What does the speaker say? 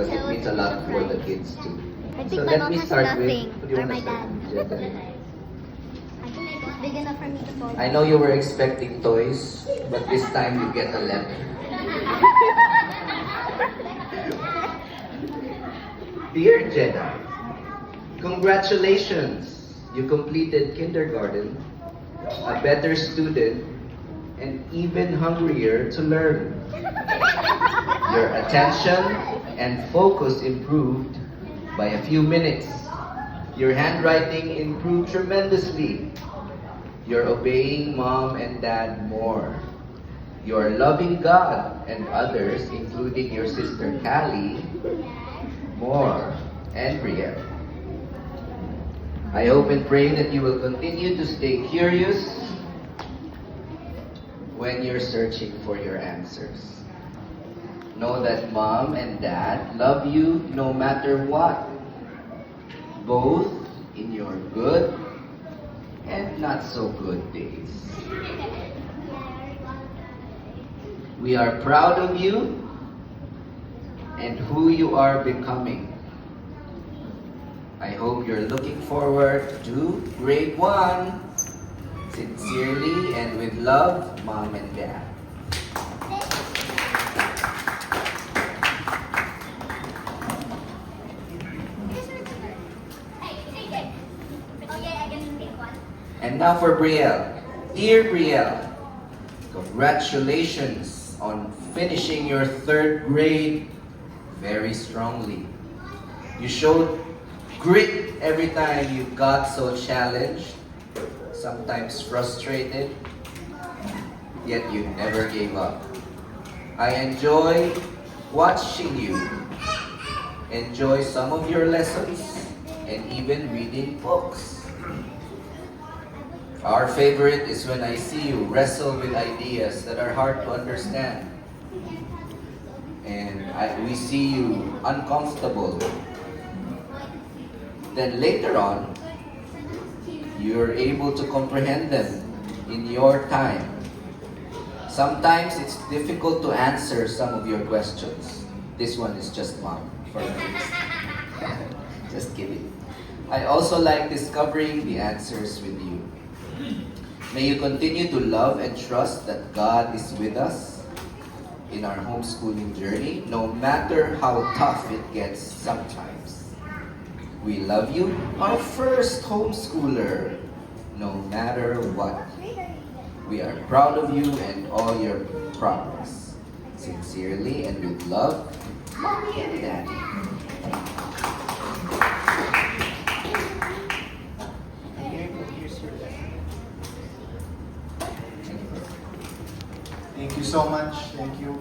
because it means a lot for the kids too. I think So my let mom me has start nothing, with, what do you or want my to start? dad. Jedi? I think it's big enough for me to fold. I know you were expecting toys, but this time you get a letter. Dear Jedi, congratulations! You completed kindergarten, a better student, and even hungrier to learn. Your attention and focus improved by a few minutes. Your handwriting improved tremendously. You're obeying mom and dad more. You're loving God and others, including your sister Callie, more, and Brielle. I hope and pray that you will continue to stay curious when you're searching for your answers. Know that mom and dad love you no matter what, both in your good and not so good days. We are proud of you and who you are becoming. I hope you're looking forward to grade 1. Sincerely and with love, Mom and Dad. And now for Brielle. Dear Brielle, congratulations on finishing your 3rd grade very strongly. You showed grit every time you got so challenged, sometimes frustrated, yet you never gave up. I enjoy watching you enjoy some of your lessons and even reading books. Our favorite is when I see you wrestle with ideas that are hard to understand. And we see you uncomfortable. Then later on, you're able to comprehend them in your time. Sometimes it's difficult to answer some of your questions. This one is just mom for me. Just kidding. I also like discovering the answers with you. May you continue to love and trust that God is with us in our homeschooling journey, no matter how tough it gets sometimes. We love you, our first homeschooler, no matter what. We are proud of you and all your progress. Sincerely and with love, Mommy and Daddy. Here's your letter. Thank you so much. Thank you.